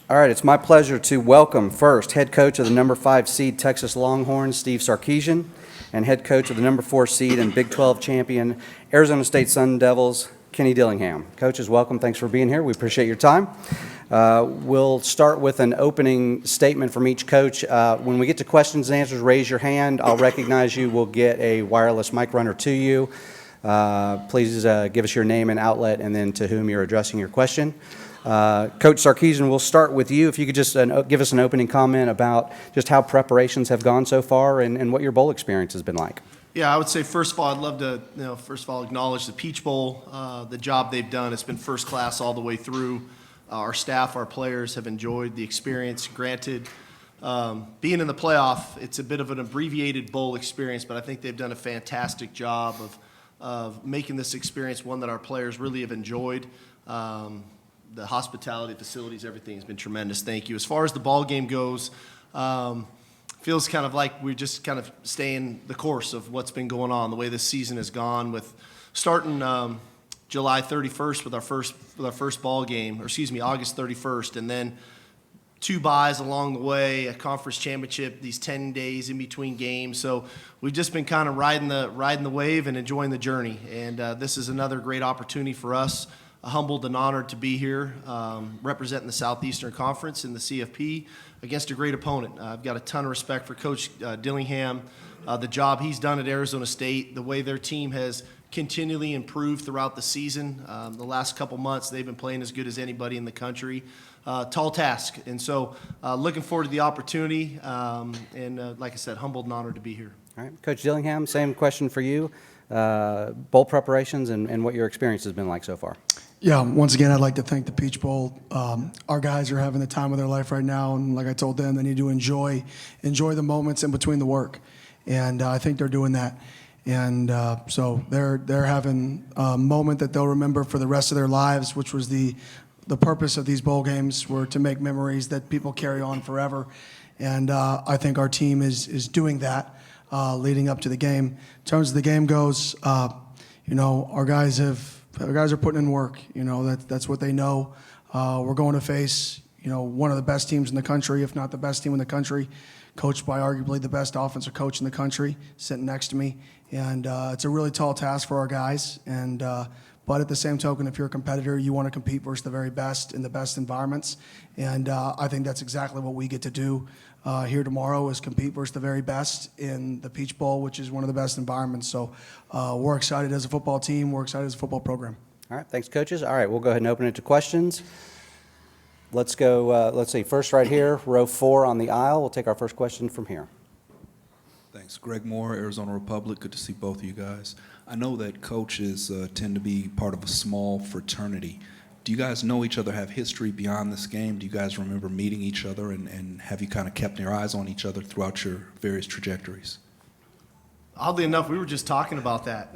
All right, it's my pleasure to welcome first head coach of the number 5 seed Texas Longhorns, Steve Sarkisian, and head coach of the number 4 seed and Big 12 champion Arizona State Sun Devils, Kenny Dillingham. Coaches, welcome. Thanks for being here. We appreciate your time. We'll start with an opening statement from each coach. When we get to questions and answers, raise your hand. I'll recognize you. We'll get a wireless mic runner to you. Please give us your name and outlet and then to whom you're addressing your question. Coach Sarkisian, we'll start with you. If you could just give us an opening comment about just how preparations have gone so far and what your bowl experience has been like. Yeah, I would say first of all, I'd love to acknowledge the Peach Bowl, the job they've done. It's been first class all the way through. Our staff, our players have enjoyed the experience. Granted, being in the playoff, it's a bit of an abbreviated bowl experience, but I think they've done a fantastic job of making this experience one that our players really have enjoyed. The hospitality, facilities, everything has been tremendous. Thank you. As far as the ball game goes, feels kind of like we're just kind of staying the course of what's been going on, the way this season has gone, with starting July 31st with our first ball game, August 31st, and then 2 byes along the way, a conference championship, these 10 days in between games. So we've just been kind of riding the wave and enjoying the journey. And this is another great opportunity for us. Humbled and honored to be here representing the Southeastern Conference in the CFP against a great opponent. I've got a ton of respect for Coach Dillingham, the job he's done at Arizona State, the way their team has continually improved throughout the season. The last couple months, they've been playing as good as anybody in the country. Tall task. And so looking forward to the opportunity. And like I said, humbled and honored to be here. All right, Coach Dillingham, same question for you. Bowl preparations and what your experience has been like so far. Yeah, once again, I'd like to thank the Peach Bowl. Our guys are having the time of their life right now, and like I told them, they need to enjoy the moments in between the work, and I think they're doing that. And so they're having a moment that they'll remember for the rest of their lives, which was the purpose of these bowl games, were to make memories that people carry on forever. And I think our team is doing that leading up to the game. In terms of the game goes, our guys are putting in work. That's what they know. We're going to face, one of the best teams in the country, if not the best team in the country, coached by arguably the best offensive coach in the country, sitting next to me. And it's a really tall task for our guys. And but at the same token, if you're a competitor, you want to compete versus the very best in the best environments. And I think that's exactly what we get to do here tomorrow, is compete versus the very best in the Peach Bowl, which is one of the best environments. So we're excited as a football team. We're excited as a football program. All right, thanks, coaches. All right, we'll go ahead and open it to questions. Let's go, let's see, first right here, row 4 on the aisle. We'll take our first question from here. Thanks. Greg Moore, Arizona Republic. Good to see both of you guys. I know that coaches tend to be part of a small fraternity. Do you guys know each other, have history beyond this game? Do you guys remember meeting each other, and have you kind of kept your eyes on each other throughout your various trajectories? Oddly enough, we were just talking about that.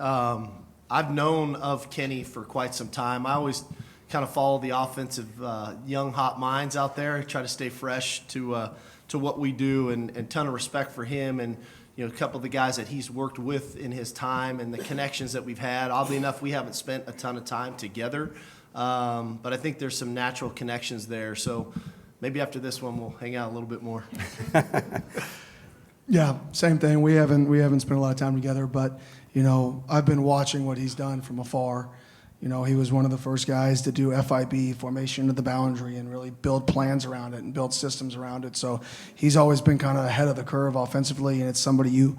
I've known of Kenny for quite some time. I always kind of follow the offensive young, hot minds out there, try to stay fresh to what we do, and ton of respect for him and a couple of the guys that he's worked with in his time and the connections that we've had. Oddly enough, we haven't spent a ton of time together, but I think there's some natural connections there. So maybe after this one, we'll hang out a little bit more. Yeah, same thing. We haven't spent a lot of time together, but I've been watching what he's done from afar. He was one of the first guys to do FIB, formation of the boundary, and really build plans around it and build systems around it. So he's always been kind of ahead of the curve offensively, and it's somebody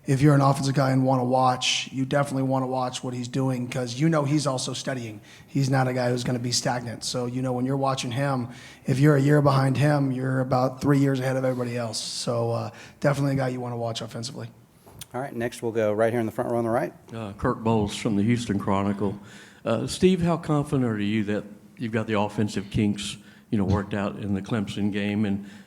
if you're an offensive guy and want to watch, you definitely want to watch what he's doing, because he's also studying. He's not a guy who's going to be stagnant. So when you're watching him, if you're a year behind him, you're about 3 years ahead of everybody else. So definitely a guy you want to watch offensively. All right, next we'll go right here in the front row on the right. Kirk Bowles from the Houston Chronicle. Steve, how confident are you that you've got the offensive kinks, worked out in the Clemson game,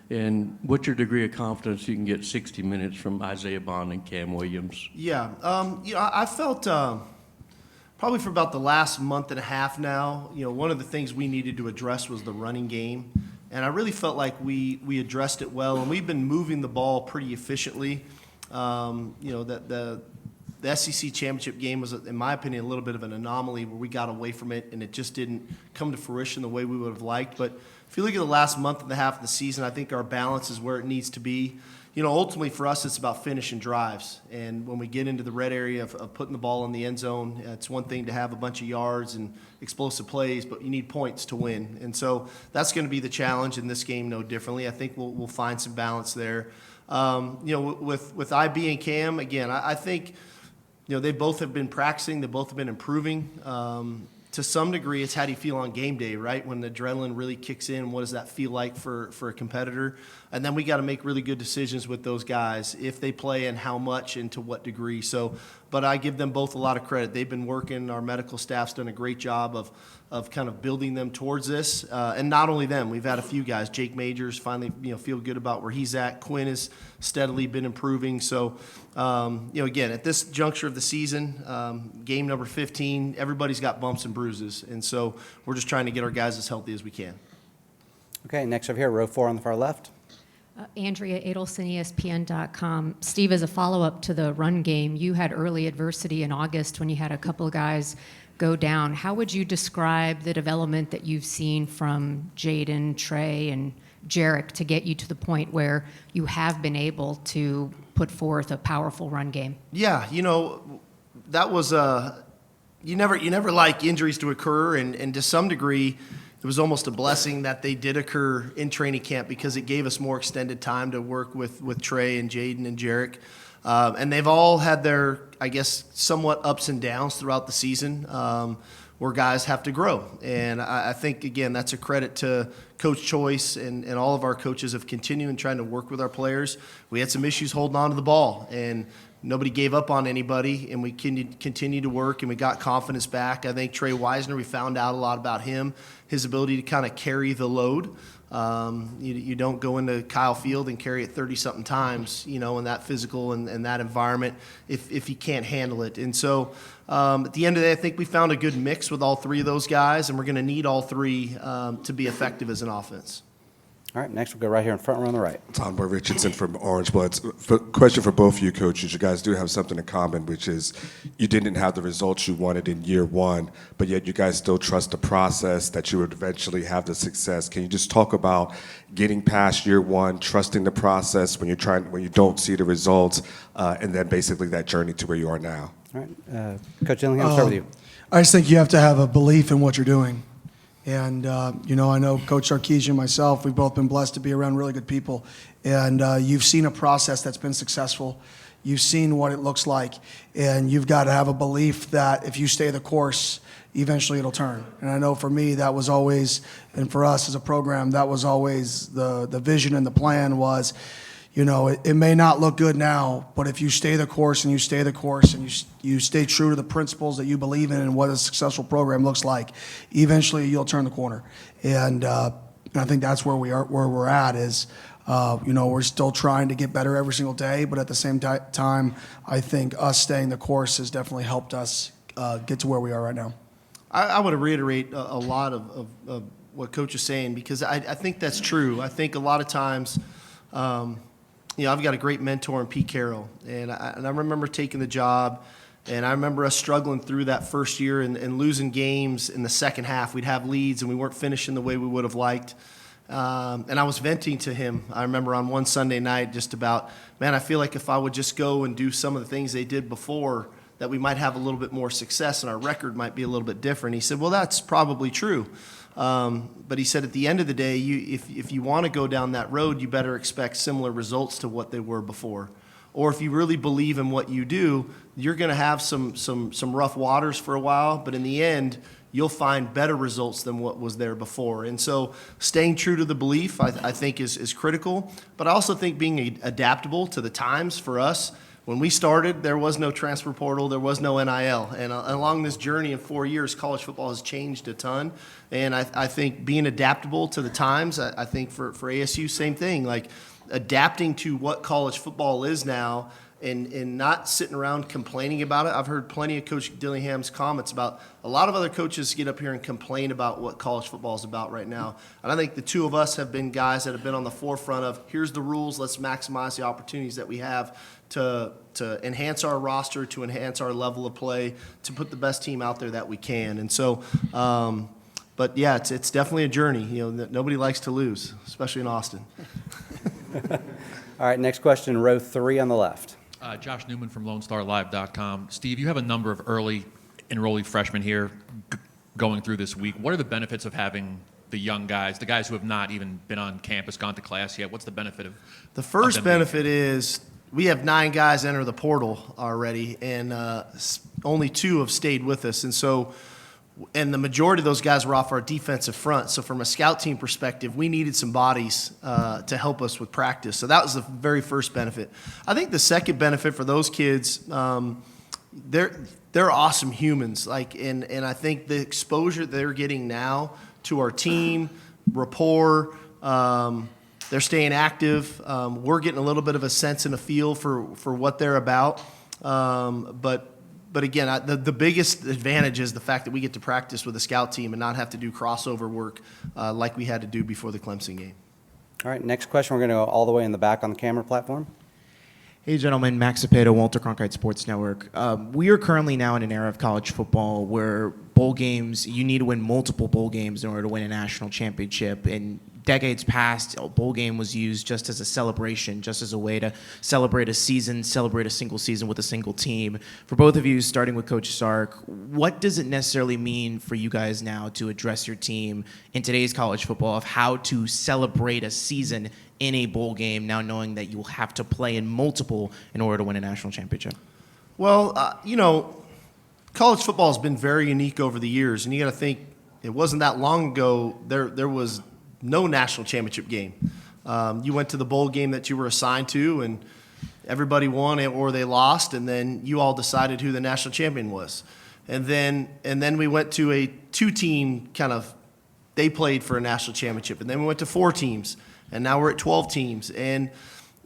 and what's your degree of confidence you can get 60 minutes from Isaiah Bond and Cam Williams? Yeah, I felt probably for about the last month and a half now, one of the things we needed to address was the running game, and I really felt like we addressed it well, and we've been moving the ball pretty efficiently. the SEC championship game was, in my opinion, a little bit of an anomaly where we got away from it and it just didn't come to fruition the way we would have liked. But if you look at the last month and a half of the season, I think our balance is where it needs to be. Ultimately for us, it's about finishing drives. And when we get into the red area of putting the ball in the end zone, it's one thing to have a bunch of yards and explosive plays, but you need points to win. And so that's going to be the challenge in this game, no differently. I think we'll find some balance there. With IB and Cam, again, I think, they both have been practicing. They both have been improving. To some degree, it's how do you feel on game day, right? When the adrenaline really kicks in, what does that feel like for a competitor? And then we got to make really good decisions with those guys, if they play and how much and to what degree. But I give them both a lot of credit. They've been working. Our medical staff's done a great job of kind of building them towards this. And not only them, we've had a few guys. Jake Majors finally, feel good about where he's at. Quinn has steadily been improving. So, again, at this juncture of the season, game number 15, everybody's got bumps and bruises. And so we're just trying to get our guys as healthy as we can. Okay, next over here, row 4 on the far left. Andrea Adelson, ESPN.com. Steve, as a follow-up to the run game, you had early adversity in August when you had a couple of guys go down. How would you describe the development that you've seen from Jaden, Trey, and Jarek to get you to the point where you have been able to put forth a powerful run game? Yeah, that was you never like injuries to occur, and to some degree, it was almost a blessing that they did occur in training camp because it gave us more extended time to work with Trey and Jaden and Jarek. And they've all had their, I guess, somewhat ups and downs throughout the season where guys have to grow. And I think, again, that's a credit to Coach Choice and all of our coaches of continuing trying to work with our players. We had some issues holding on to the ball, and nobody gave up on anybody, and we continued to work, and we got confidence back. I think Trey Wisner, we found out a lot about him, his ability to kind of carry the load. You don't go into Kyle Field and carry it 30-something times, in that physical and that environment if you can't handle it. And so at the end of the day, I think we found a good mix with all three of those guys, and we're going to need all three to be effective as an offense. All right, next we'll go right here in front row on the right. Tom Boy Richardson from Orange Bloods. Question for both of you coaches. You guys do have something in common, which is you didn't have the results you wanted in year one, but yet you guys still trust the process that you would eventually have the success. Can you just talk about getting past year one, trusting the process when you don't see the results, and then basically that journey to where you are now? All right, Coach Dillingham, I'll start with you. I just think you have to have a belief in what you're doing. And, I know Coach Sarkisian and myself, we've both been blessed to be around really good people. And you've seen a process that's been successful. You've seen what it looks like. And you've got to have a belief that if you stay the course, eventually it'll turn. And I know for me, that was always, and for us as a program, that was always the vision and the plan was, it may not look good now, but if you stay the course and you stay the course and you stay true to the principles that you believe in and what a successful program looks like, eventually you'll turn the corner. And I think that's where we're at is, we're still trying to get better every single day, but at the same time, I think us staying the course has definitely helped us get to where we are right now. I want to reiterate a lot of what Coach is saying because I think that's true. I think a lot of times, I've got a great mentor in Pete Carroll, and I remember taking the job, and I remember us struggling through that first year and losing games in the second half. We'd have leads, and we weren't finishing the way we would have liked. And I was venting to him, I remember on one Sunday night, just about, man, I feel like if I would just go and do some of the things they did before, that we might have a little bit more success and our record might be a little bit different. He said, well, that's probably true. But he said at the end of the day, if you want to go down that road, you better expect similar results to what they were before. Or if you really believe in what you do, you're going to have some rough waters for a while, but in the end, you'll find better results than what was there before. And so staying true to the belief, I think, is critical. But I also think being adaptable to the times for us. When we started, there was no transfer portal, there was no NIL. And along this journey in 4 years, college football has changed a ton. And I think being adaptable to the times, I think for ASU, same thing, like adapting to what college football is now and not sitting around complaining about it. I've heard plenty of Coach Dillingham's comments about a lot of other coaches get up here and complain about what college football is about right now. And I think the two of us have been guys that have been on the forefront of, here's the rules, let's maximize the opportunities that we have to enhance our roster, to enhance our level of play, to put the best team out there that we can. And so, but yeah, it's definitely a journey. You know, nobody likes to lose, especially in Austin. All right, next question, row 3 on the left. Josh Newman from LoneStarLive.com. Steve, you have a number of early enrollee freshmen here going through this week. What are the benefits of having the young guys, the guys who have not even been on campus, gone to class yet? What's the benefit of The first of them being benefit is we have 9 guys enter the portal already, and only 2 have stayed with us. And so, and the majority of those guys were off our defensive front. So from a scout team perspective, we needed some bodies to help us with practice. So that was the very first benefit. I think the second benefit for those kids, they're awesome humans. And I think the exposure they're getting now to our team, rapport, they're staying active. We're getting a little bit of a sense and a feel for what they're about. But again, the biggest advantage is the fact that we get to practice with a scout team and not have to do crossover work like we had to do before the Clemson game. All right, next question, we're going to go all the way in the back on the camera platform. Hey, gentlemen. Max Cepedo, Walter Cronkite Sports Network. We are currently now in an era of college football where bowl games, you need to win multiple bowl games in order to win a national championship. In decades past, a bowl game was used just as a celebration, just as a way to celebrate a season, celebrate a single season with a single team. For both of you, starting with Coach Sark, what does it necessarily mean for you guys now to address your team in today's college football of how to celebrate a season in a bowl game, now knowing that you will have to play in multiple in order to win a national championship? Well, college football has been very unique over the years, and you got to think it wasn't that long ago there was no national championship game. You went to the bowl game that you were assigned to, and everybody won or they lost, and then you all decided who the national champion was. And then we went to a 2-team kind of, they played for a national championship, and then we went to 4 teams, and now we're at 12 teams. And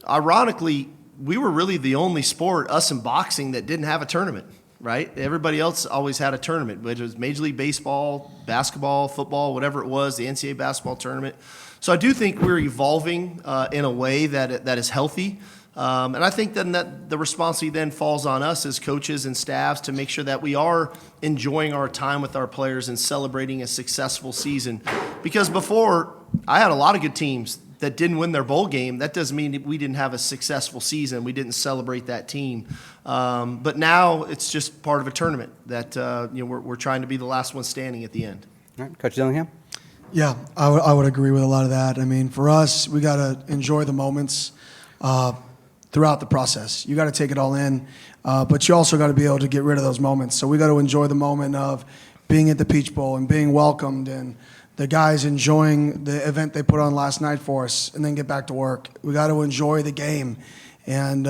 ironically, we were really the only sport, us in boxing, that didn't have a tournament, right? Everybody else always had a tournament, whether it was Major League Baseball, basketball, football, whatever it was, the NCAA basketball tournament. So I do think we're evolving in a way that is healthy. And I think then that the responsibility then falls on us as coaches and staffs to make sure that we are enjoying our time with our players and celebrating a successful season. Because before, I had a lot of good teams that didn't win their bowl game. That doesn't mean we didn't have a successful season. We didn't celebrate that team. But now it's just part of a tournament that we're trying to be the last one standing at the end. All right, Coach Dillingham? Yeah, I would agree with a lot of that. I mean, for us, we got to enjoy the moments throughout the process. You got to take it all in, but you also got to be able to get rid of those moments. So we got to enjoy the moment of being at the Peach Bowl and being welcomed and the guys enjoying the event they put on last night for us, and then get back to work. We got to enjoy the game, and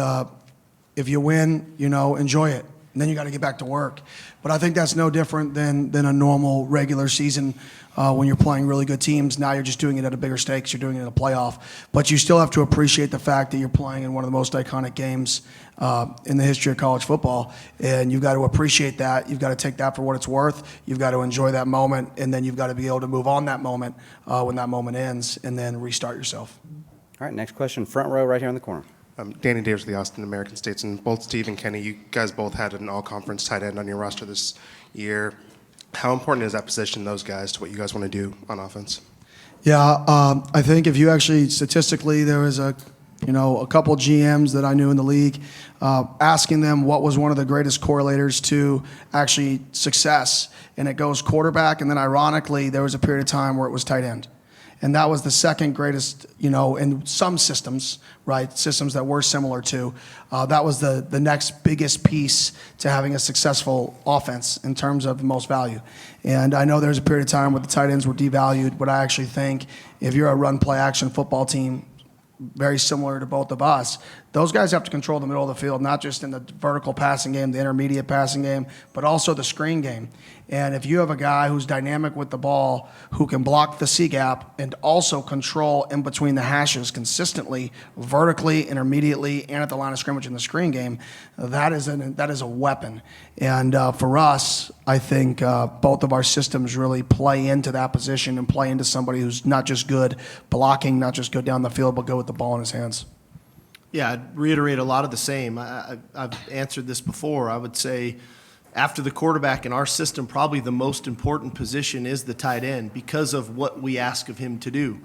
if you win, enjoy it, and then you got to get back to work. But I think that's no different than a normal regular season when you're playing really good teams. Now you're just doing it at a bigger stakes. You're doing it in a playoff, but you still have to appreciate the fact that you're playing in one of the most iconic games in the history of college football, and you've got to appreciate that. You've got to take that for what it's worth. You've got to enjoy that moment, and then you've got to be able to move on that moment when that moment ends, and then restart yourself. All right, next question, front row right here in the corner. Danny Davis of the Austin American-Statesman. Both Steve and Kenny, you guys both had an all-conference tight end on your roster this year. How important is that position, those guys, to what you guys want to do on offense? Yeah, I think if you actually statistically, there was a couple GMs that I knew in the league, asking them what was one of the greatest correlators to actually success, and it goes quarterback, and then ironically, there was a period of time where it was tight end. And that was the second greatest, in some systems, right, systems that we're similar to. That was the next biggest piece to having a successful offense in terms of the most value. And I know there's a period of time where the tight ends were devalued, but I actually think if you're a run-play-action football team, very similar to both of us. Those guys have to control the middle of the field, not just in the vertical passing game, the intermediate passing game, but also the screen game. And if you have a guy who's dynamic with the ball, who can block the C gap and also control in between the hashes consistently, vertically, intermediately, and at the line of scrimmage in the screen game, that is a weapon. And for us, I think both of our systems really play into that position and play into somebody who's not just good blocking, not just good down the field, but good with the ball in his hands. Yeah, I'd reiterate a lot of the same. I've answered this before. I would say after the quarterback in our system, probably the most important position is the tight end because of what we ask of him to do.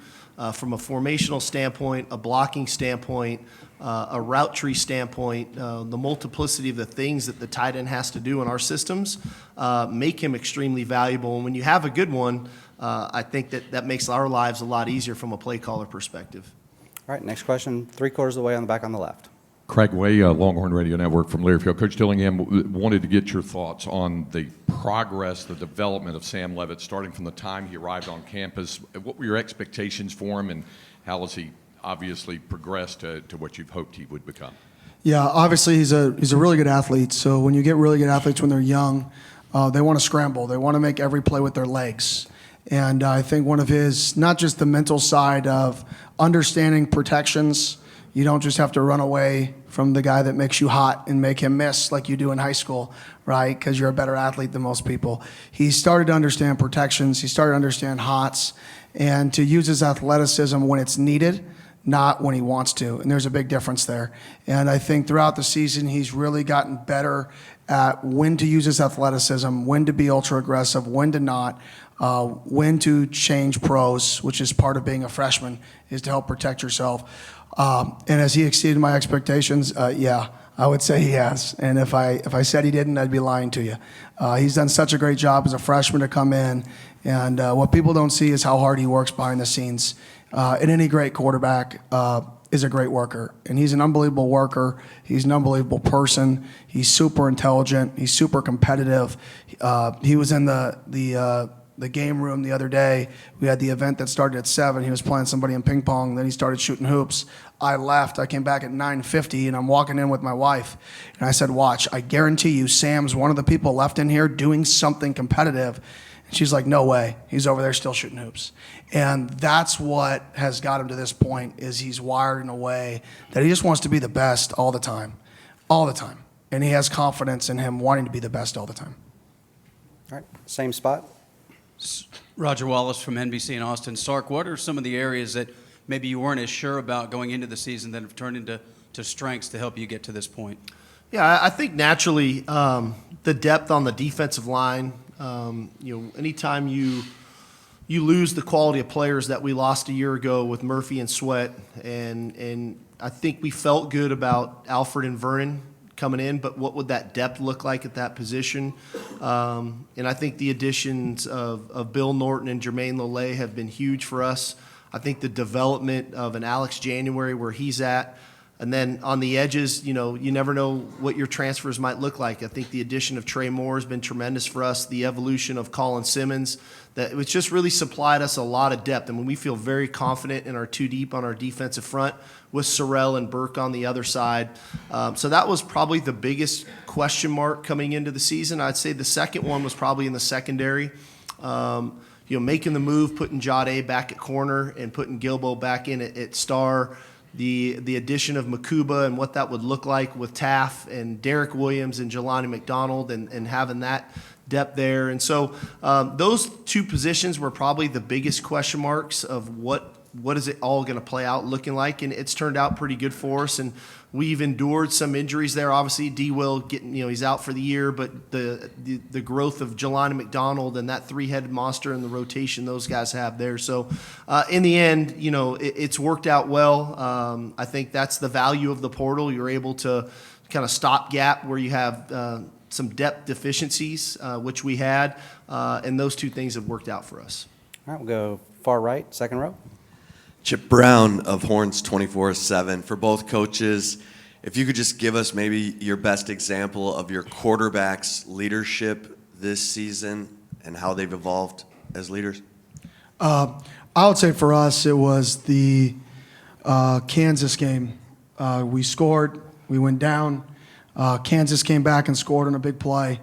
From a formational standpoint, a blocking standpoint, a route tree standpoint, the multiplicity of the things that the tight end has to do in our systems make him extremely valuable. And when you have a good one, I think that makes our lives a lot easier from a play caller perspective. All right, next question, 3/4 of the way on the back on the left. Craig Way, Longhorn Radio Network from Learfield. Coach Dillingham, wanted to get your thoughts on the progress, the development of Sam Leavitt, starting from the time he arrived on campus. What were your expectations for him, and how has he obviously progressed to what you've hoped he would become? Yeah, obviously he's a really good athlete. So when you get really good athletes when they're young, they want to scramble. They want to make every play with their legs. And I think one of his, not just the mental side of understanding protections. You don't just have to run away from the guy that makes you hot and make him miss like you do in high school, right? Because you're a better athlete than most people. He started to understand protections. He started to understand hots and to use his athleticism when it's needed, not when he wants to. And there's a big difference there. And I think throughout the season, he's really gotten better at when to use his athleticism, when to be ultra aggressive, when to not, when to change pros, which is part of being a freshman, is to help protect yourself. And has he exceeded my expectations? Yeah, I would say he has. And if I said he didn't, I'd be lying to you. He's done such a great job as a freshman to come in. And what people don't see is how hard he works behind the scenes. And any great quarterback is a great worker. And he's an unbelievable worker. He's an unbelievable person. He's super intelligent. He's super competitive. He was in the game room the other day. We had the event that started at 7. He was playing somebody in ping pong. Then he started shooting hoops. I left. I came back at 9:50, and I'm walking in with my wife. And I said, watch, I guarantee you Sam's one of the people left in here doing something competitive. And she's like, no way. He's over there still shooting hoops. And that's what has got him to this point, is he's wired in a way that he just wants to be the best all the time. All the time. And he has confidence in him wanting to be the best all the time. All right, same spot. Roger Wallace from NBC in Austin. Sark, what are some of the areas that maybe you weren't as sure about going into the season that have turned into strengths to help you get to this point? Yeah, I think naturally the depth on the defensive line, anytime you lose the quality of players that we lost a year ago with Murphy and Sweat, and I think we felt good about Alfred and Vernon coming in, but what would that depth look like at that position? And I think the additions of Bill Norton and Jermaine Lollet have been huge for us. I think the development of an Alex January where he's at, and then on the edges, you never know what your transfers might look like. I think the addition of Trey Moore has been tremendous for us. The evolution of Colin Simmons, it's just really supplied us a lot of depth. I mean, we feel very confident in our two deep on our defensive front with Sorrell and Burke on the other side. So that was probably the biggest question mark coming into the season. I'd say the second one was probably in the secondary. Making the move, putting Jade back at corner and putting Gilbo back in at star. The addition of Makuba and what that would look like with Taff and Derek Williams and Jelani McDonald and having that depth there. And so those two positions were probably the biggest question marks of what is it all going to play out looking like, and it's turned out pretty good for us. And we've endured some injuries there. Obviously, D-Will getting, he's out for the year, but the growth of Jelani McDonald and that three-headed monster and the rotation those guys have there. So in the end, it's worked out well. I think that's the value of the portal. You're able to kind of stop gap where you have some depth deficiencies, which we had, and those two things have worked out for us. All right, we'll go far right, second row. Chip Brown of Horns 24/7. For both coaches, if you could just give us maybe your best example of your quarterback's leadership this season and how they've evolved as leaders. I would say for us, it was Kansas game. We scored. We went down. Kansas came back and scored on a big play.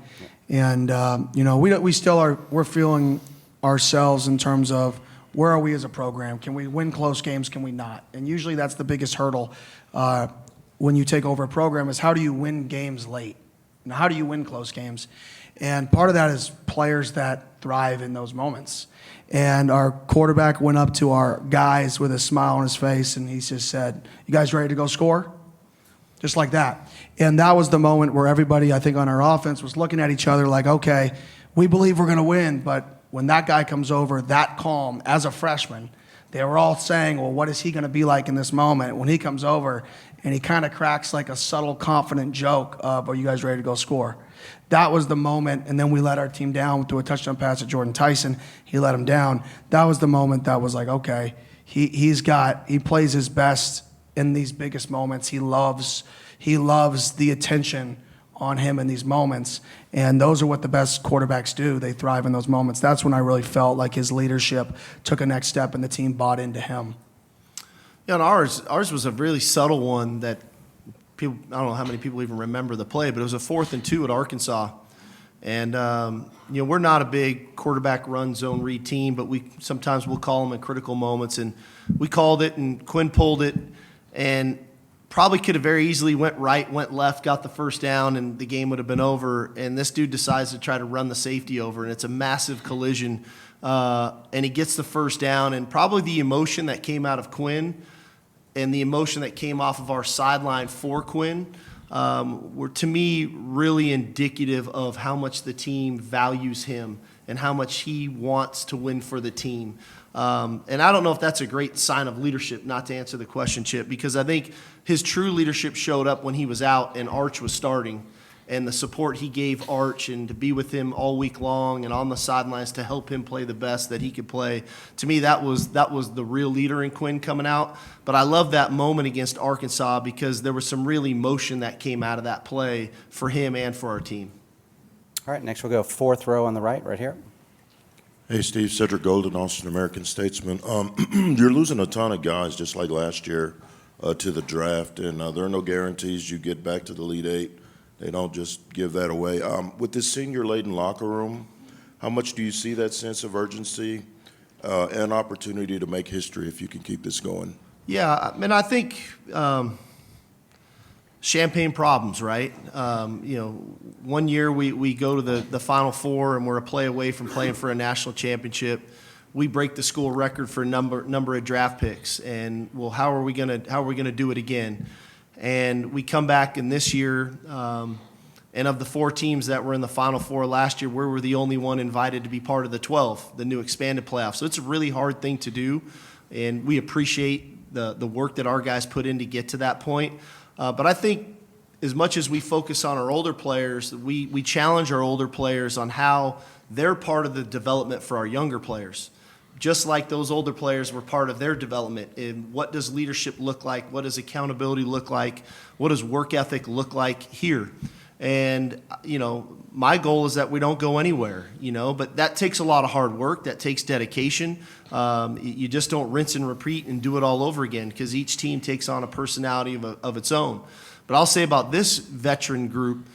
And, we still are, we're feeling ourselves in terms of where are we as a program? Can we win close games? Can we not? And usually that's the biggest hurdle when you take over a program is how do you win games late? Now, how do you win close games? And part of that is players that thrive in those moments. And our quarterback went up to our guys with a smile on his face, and he just said, "You guys ready to go score?" Just like that. And that was the moment where everybody, I think, on our offense was looking at each other like, okay, we believe we're going to win. But when that guy comes over that calm as a freshman, they were all saying, well, what is he going to be like in this moment? When he comes over and he kind of cracks like a subtle, confident joke of, are you guys ready to go score? That was the moment, and then we let our team down through a touchdown pass to Jordan Tyson. He let him down. That was the moment that was like, okay, he plays his best in these biggest moments. He loves the attention on him in these moments, and those are what the best quarterbacks do. They thrive in those moments. That's when I really felt like his leadership took a next step and the team bought into him. Yeah, and ours was a really subtle one that people, I don't know how many people even remember the play, but it was a 4th and 2 at Arkansas. And, we're not a big quarterback run zone read team, but sometimes we'll call them in critical moments. And we called it, and Quinn pulled it, and probably could have very easily went right, went left, got the first down, and the game would have been over. And this dude decides to try to run the safety over, and it's a massive collision. And he gets the first down, and probably the emotion that came out of Quinn and the emotion that came off of our sideline for Quinn were, to me, really indicative of how much the team values him and how much he wants to win for the team. And I don't know if that's a great sign of leadership, not to answer the question, Chip, because I think his true leadership showed up when he was out and Arch was starting, and the support he gave Arch and to be with him all week long and on the sidelines to help him play the best that he could play. To me, that was the real leader in Quinn coming out. But I love that moment against Arkansas because there was some real emotion that came out of that play for him and for our team. All right, next we'll go 4th row on the right here. Hey, Steve, Cedric Golden, Austin American-Statesman. You're losing a ton of guys just like last year to the draft, and there are no guarantees you get back to the Elite Eight. They don't just give that away. With this senior-laden locker room, how much do you see that sense of urgency and opportunity to make history if you can keep this going? Yeah, I mean, I think champagne problems, right? 1 year we go to the Final Four and we're a play away from playing for a national championship. We break the school record for number of draft picks, and well, how are we gonna do it again? And we come back in this year, and of the 4 teams that were in the Final Four last year, we were the only one invited to be part of the 12, the new expanded playoff. So it's a really hard thing to do, and we appreciate the work that our guys put in to get to that point. But I think as much as we focus on our older players, we challenge our older players on how they're part of the development for our younger players. Just like those older players were part of their development. And what does leadership look like? What does accountability look like? What does work ethic look like here? And, my goal is that we don't go anywhere, but that takes a lot of hard work. That takes dedication. You just don't rinse and repeat and do it all over again because each team takes on a personality of its own. But I'll say about this veteran group,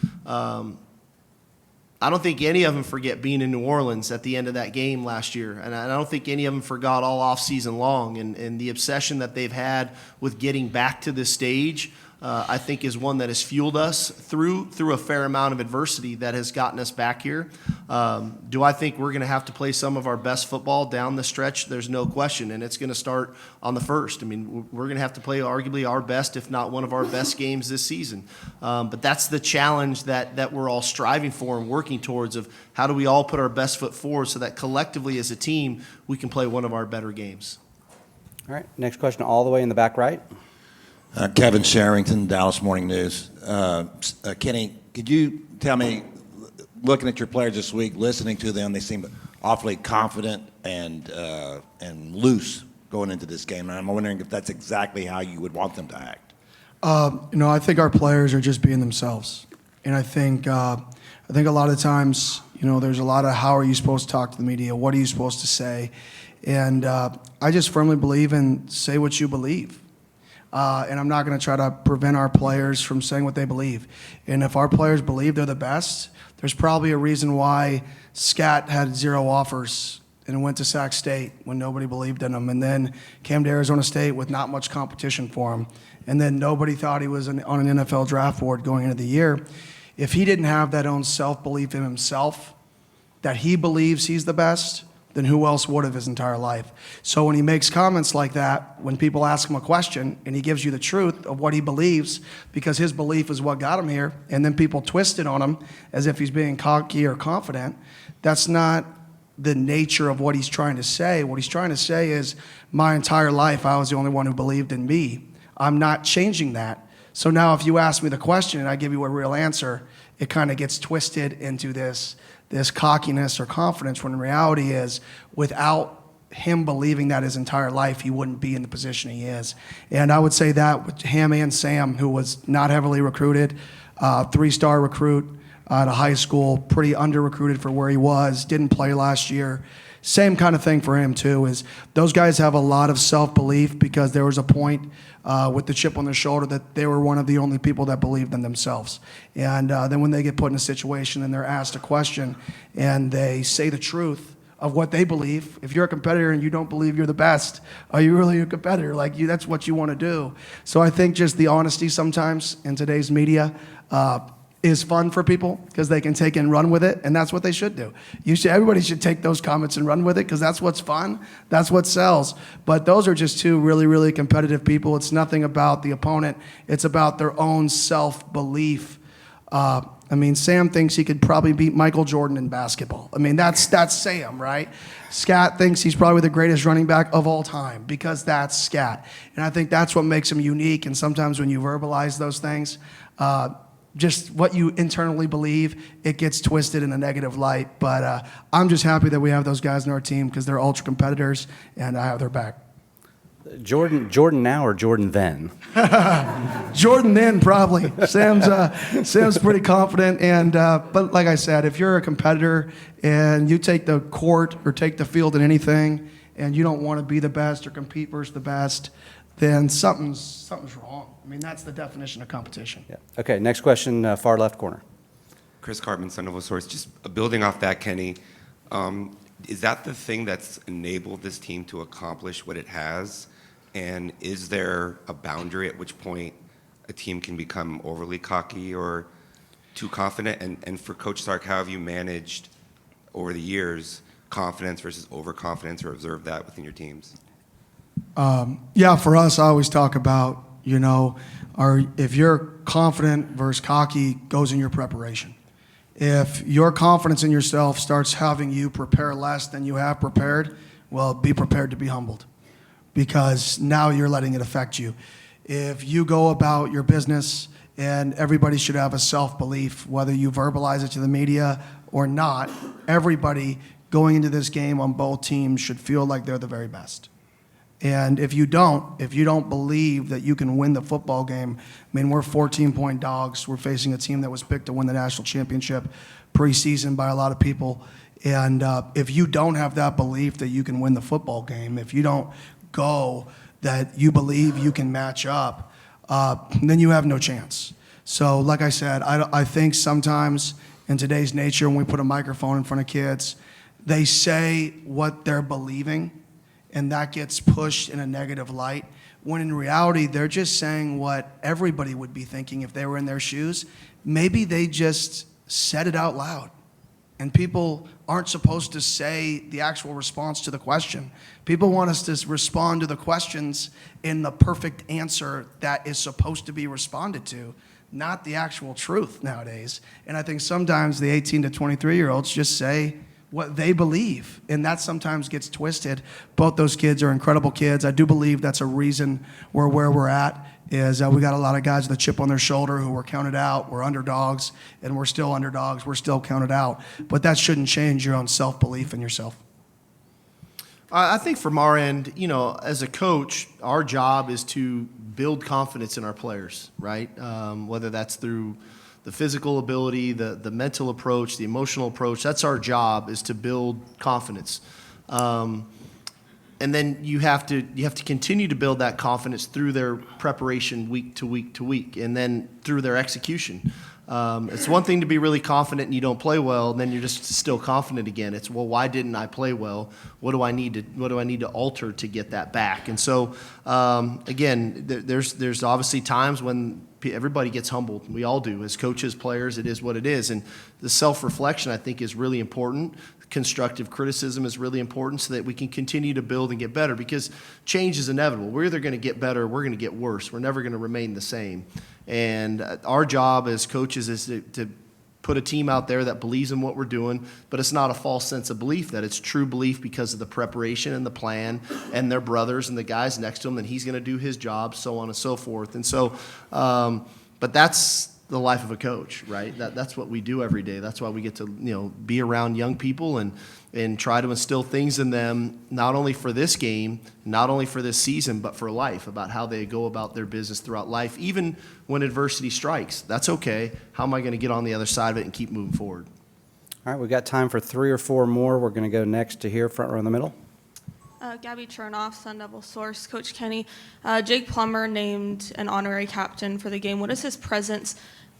I don't think any of them forget being in New Orleans at the end of that game last year. And I don't think any of them forgot all off season long. And the obsession that they've had with getting back to this stage, I think is one that has fueled us through a fair amount of adversity that has gotten us back here. Do I think we're going to have to play some of our best football down the stretch? There's no question, and it's going to start on the first. I mean, we're going to have to play arguably our best, if not one of our best games this season. But that's the challenge that we're all striving for and working towards of how do we all put our best foot forward so that collectively as a team we can play one of our better games. All right, next question all the way in the back right. Kevin Sherrington, Dallas Morning News. Kenny, could you tell me, looking at your players this week, listening to them, they seem awfully confident and loose going into this game. And I'm wondering if that's exactly how you would want them to act. I think our players are just being themselves. And I think a lot of times, there's a lot of how are you supposed to talk to the media? What are you supposed to say? And I just firmly believe in say what you believe. and I'm not going to try to prevent our players from saying what they believe. And if our players believe they're the best, there's probably a reason why Scat had 0 offers and went to Sac State when nobody believed in him, and then came to Arizona State with not much competition for him, and then nobody thought he was on an NFL draft board going into the year. If he didn't have that own self-belief in himself, that he believes he's the best, then who else would have his entire life? So when he makes comments like that, when people ask him a question and he gives you the truth of what he believes, because his belief is what got him here, and then people twist it on him as if he's being cocky or confident, that's not the nature of what he's trying to say. What he's trying to say is, my entire life I was the only one who believed in me. I'm not changing that. So now if you ask me the question and I give you a real answer, it kind of gets twisted into this cockiness or confidence, when in reality is, without him believing that his entire life, he wouldn't be in the position he is. And I would say that with him and Sam, who was not heavily recruited, 3-star recruit out of high school, pretty under-recruited for where he was, didn't play last year. Same kind of thing for him too, is those guys have a lot of self-belief because there was a point with the chip on their shoulder that they were one of the only people that believed in themselves. And then when they get put in a situation and they're asked a question and they say the truth of what they believe, if you're a competitor and you don't believe you're the best, are you really a competitor? Like, that's what you want to do. So I think just the honesty sometimes in today's media is fun for people because they can take and run with it, and that's what they should do. Everybody should take those comments and run with it because that's what's fun, that's what sells. But those are just two really, really competitive people. It's nothing about the opponent. It's about their own self-belief. Sam thinks he could probably beat Michael Jordan in basketball. That's Sam, right? Scat thinks he's probably the greatest running back of all time because that's Scat. And I think that's what makes him unique, and sometimes when you verbalize those things, just what you internally believe, it gets twisted in a negative light. But I'm just happy that we have those guys in our team because they're ultra competitors, and I have their back. Jordan now or Jordan then? Jordan then, probably. Sam's pretty confident, and but like I said, if you're a competitor and you take the court or take the field in anything, and you don't want to be the best or compete versus the best, then something's wrong. That's the definition of competition. Yeah. Okay, next question, far left corner. Chris Cartman, Son of a Source. Just building off that, Kenny, is that the thing that's enabled this team to accomplish what it has? And is there a boundary at which point a team can become overly cocky or too confident? And for Coach Sark, how have you managed over the years confidence versus overconfidence, or observed that within your teams? For us, I always talk about, if you're confident versus cocky goes in your preparation. If your confidence in yourself starts having you prepare less than you have prepared, well, be prepared to be humbled because now you're letting it affect you. If you go about your business, and everybody should have a self-belief, whether you verbalize it to the media or not, everybody going into this game on both teams should feel like they're the very best. And if you don't believe that you can win the football game, we're 14-point dogs. We're facing a team that was picked to win the national championship preseason by a lot of people. And if you don't have that belief that you can win the football game, if you don't go that you believe you can match up, then you have no chance. So like I said, I think sometimes in today's nature, when we put a microphone in front of kids, they say what they're believing, and that gets pushed in a negative light, when in reality, they're just saying what everybody would be thinking if they were in their shoes. Maybe they just said it out loud. And people aren't supposed to say the actual response to the question. People want us to respond to the questions in the perfect answer that is supposed to be responded to, not the actual truth nowadays. And I think sometimes the 18 to 23-year-olds just say what they believe, and that sometimes gets twisted. Both those kids are incredible kids. I do believe that's a reason we're where we're at, is we got a lot of guys with a chip on their shoulder who were counted out. We're underdogs, and we're still underdogs. We're still counted out. But that shouldn't change your own self-belief in yourself. I think from our end, as a coach, our job is to build confidence in our players, right? Whether that's through the physical ability, the mental approach, the emotional approach. That's our job, is to build confidence. And then you have to continue to build that confidence through their preparation week to week to week, and then through their execution. It's one thing to be really confident and you don't play well, and then you're just still confident again. It's, well, why didn't I play well? What do I need to alter to get that back? And so again, there's obviously times when everybody gets humbled. We all do. As coaches, players, it is what it is. And the self-reflection, I think, is really important. Constructive criticism is really important so that we can continue to build and get better, because change is inevitable. We're either going to get better or we're going to get worse. We're never going to remain the same. And our job as coaches is to put a team out there that believes in what we're doing, but it's not a false sense of belief, that it's true belief because of the preparation and the plan and their brothers and the guys next to him, that he's going to do his job, so on and so forth. And so, but that's the life of a coach, right? That's what we do every day. That's why we get to, be around young people and try to instill things in them, not only for this game, not only for this season, but for life, about how they go about their business throughout life, even when adversity strikes. That's okay. How am I going to get on the other side of it and keep moving forward? All right, we've got time for 3 or 4 more. We're going to go next to here, front row in the middle. Gabby Chernoff, Sun Devil Source. Coach Kenny, Jake Plummer named an honorary captain for the game. What has his presence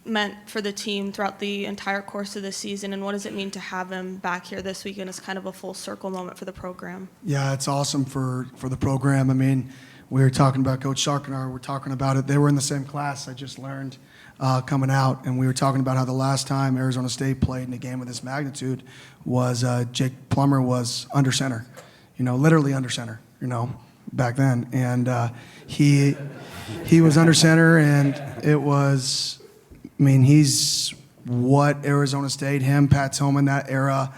meant for the team throughout the entire course of the season, and what does it mean to have him back here this weekend as kind of a full circle moment for the program? Yeah, it's awesome for the program. I mean, we were talking about Coach Sark and I were talking about it. They were in the same class, I just learned, coming out, and we were talking about how the last time Arizona State played in a game of this magnitude was Jake Plummer was under center, literally under center, back then. And he was under center, and it was, he's what Arizona State, him, Pat Tillman, that era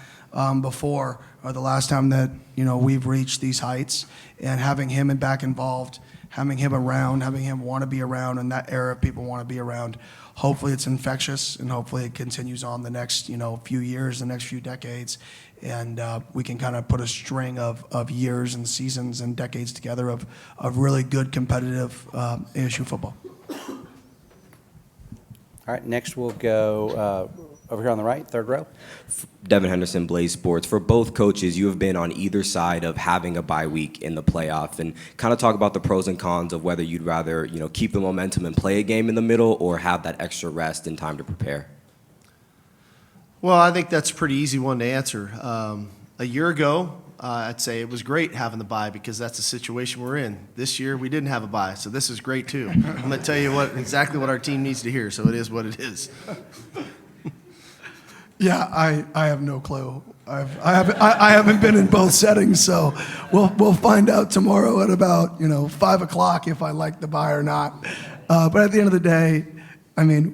before, or the last time that, we've reached these heights. And having him back involved, having him around, having him want to be around, and that era people want to be around, hopefully it's infectious, and hopefully it continues on the next, few years, the next few decades. And we can kind of put a string of years and seasons and decades together of really good competitive ASU football. All right, next we'll go over here on the right, third row. Devin Henderson, Blaze Sports. For both coaches, you have been on either side of having a bye week in the playoff, and kind of talk about the pros and cons of whether you'd rather, keep the momentum and play a game in the middle, or have that extra rest and time to prepare. Well, I think that's a pretty easy one to answer. A year ago, I'd say it was great having the bye, because that's the situation we're in. This year, we didn't have a bye, so this is great too. I'm going to tell you exactly what our team needs to hear, so it is what it is. Yeah, I have no clue. I haven't been in both settings, so we'll find out tomorrow at about 5 o'clock if I like the bye or not. But at the end of the day,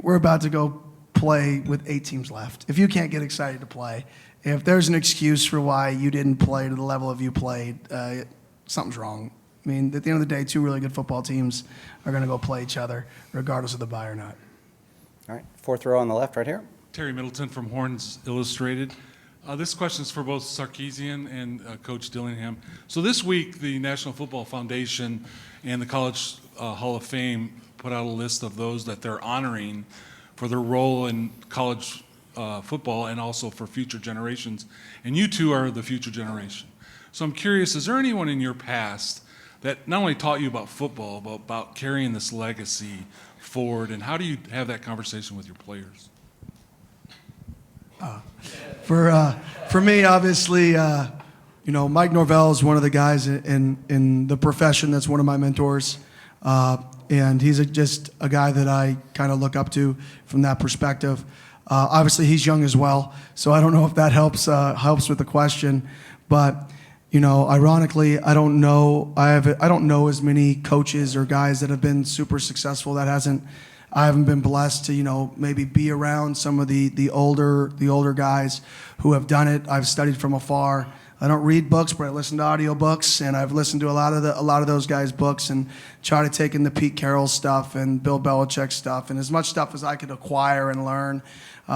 we're about to go play with 8 teams left. If you can't get excited to play, if there's an excuse for why you didn't play to the level of you played, something's wrong. At the end of the day, 2 really good football teams are going to go play each other, regardless of the bye or not. All right, fourth row on the left right here. Terry Middleton from Horns Illustrated. This question is for both Sarkisian and Coach Dillingham. So this week, the National Football Foundation and the College Hall of Fame put out a list of those that they're honoring for their role in college football and also for future generations. And you two are the future generation. So I'm curious, is there anyone in your past that not only taught you about football, but about carrying this legacy forward, and how do you have that conversation with your players? For me, obviously, Mike Norvell is one of the guys in the profession that's one of my mentors, and he's just a guy that I kind of look up to from that perspective. Obviously, he's young as well, so I don't know if that helps with the question. But ironically, I don't know as many coaches or guys that have been super successful I haven't been blessed to, maybe be around some of the older guys who have done it. I've studied from afar. I don't read books, but I listen to audiobooks, and I've listened to a lot of those guys' books and try to take in the Pete Carroll stuff and Bill Belichick stuff and as much stuff as I could acquire and learn.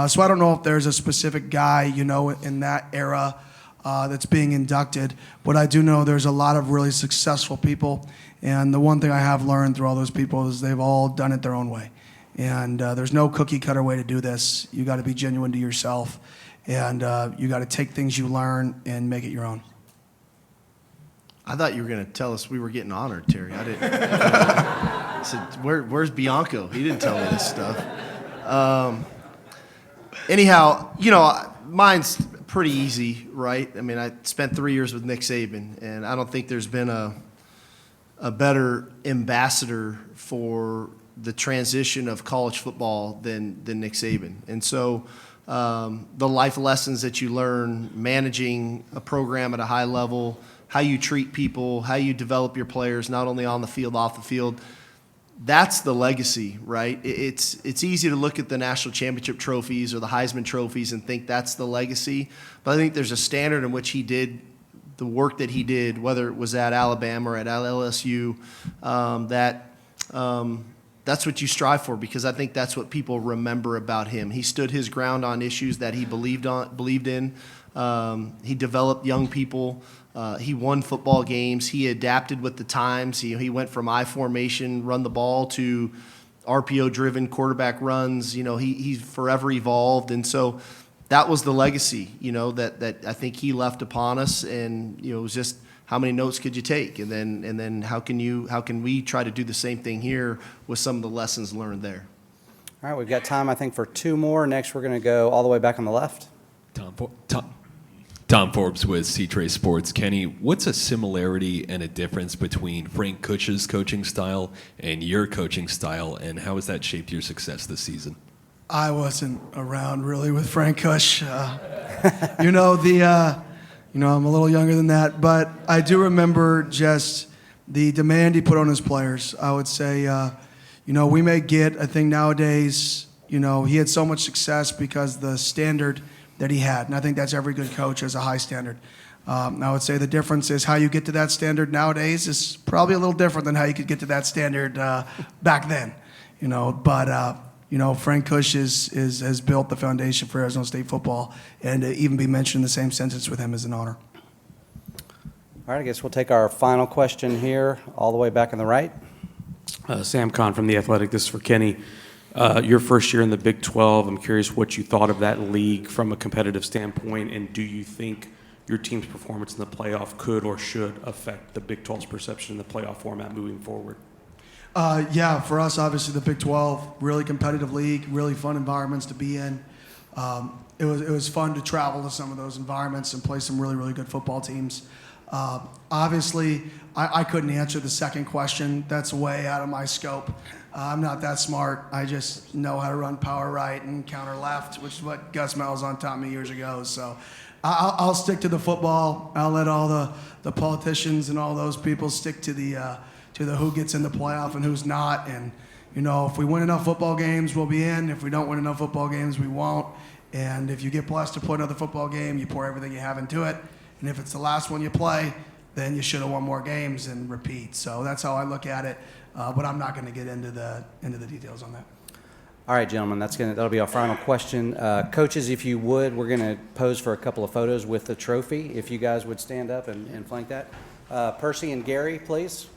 So I don't know if there's a specific guy, in that era that's being inducted, but I do know there's a lot of really successful people, and the one thing I have learned through all those people is they've all done it their own way. And there's no cookie cutter way to do this. You got to be genuine to yourself, and you got to take things you learn and make it your own. I thought you were going to tell us we were getting honored, Terry. I didn't. I said, where's Bianco? He didn't tell me this stuff. Anyhow, mine's pretty easy, right? I mean, I spent 3 years with Nick Saban, and I don't think there's been a better ambassador for the transition of college football than Nick Saban. And so the life lessons that you learn managing a program at a high level, how you treat people, how you develop your players, not only on the field, off the field, that's the legacy, right? It's easy to look at the national championship trophies or the Heisman trophies and think that's the legacy, but I think there's a standard in which he did the work that he did, whether it was at Alabama or at LSU, that's what you strive for, because I think that's what people remember about him. He stood his ground on issues that he believed in. He developed young people. He won football games. He adapted with the times. He went from I formation, run the ball, to RPO-driven quarterback runs. He's forever evolved, and so that was the legacy, that I think he left upon us. And it was just, how many notes could you take, and then how can we try to do the same thing here with some of the lessons learned there? All right, we've got time, I think, for two more. Next, we're going to go all the way back on the left. Tom Forbes with C-Trace Sports. Kenny, what's a similarity and a difference between Frank Kush's coaching style and your coaching style, and how has that shaped your success this season? I wasn't around really with Frank Kush. I'm a little younger than that, but I do remember just the demand he put on his players. I would say, we may get, I think nowadays, he had so much success because the standard that he had, and I think that's every good coach has a high standard. I would say the difference is how you get to that standard nowadays is probably a little different than how you could get to that standard back then. Frank Kush has built the foundation for Arizona State football, and to even be mentioned in the same sentence with him is an honor. All right, I guess we'll take our final question here, all the way back on the right. Sam Kahn from The Athletic. This is for Kenny. Your first year in the Big 12, I'm curious what you thought of that league from a competitive standpoint, and do you think your team's performance in the playoff could or should affect the Big 12's perception in the playoff format moving forward? Yeah, for us, obviously, the Big 12, really competitive league, really fun environments to be in. It was fun to travel to some of those environments and play some really, really good football teams. Obviously, I couldn't answer the second question. That's way out of my scope. I'm not that smart. I just know how to run power right and counter left, which is what Gus Malzahn taught me years ago. So I'll stick to the football. I'll let all the politicians and all those people stick to the who gets in the playoff and who's not. And, if we win enough football games, we'll be in. If we don't win enough football games, we won't. And if you get blessed to play another football game, you pour everything you have into it. And if it's the last one you play, then you should have won more games and repeat. So that's how I look at it. But I'm not going to get into the details on that. All right, gentlemen, that'll be our final question. Coaches, if you would, we're going to pose for a couple of photos with the trophy. If you guys would stand up and flank that. Percy and Gary, please.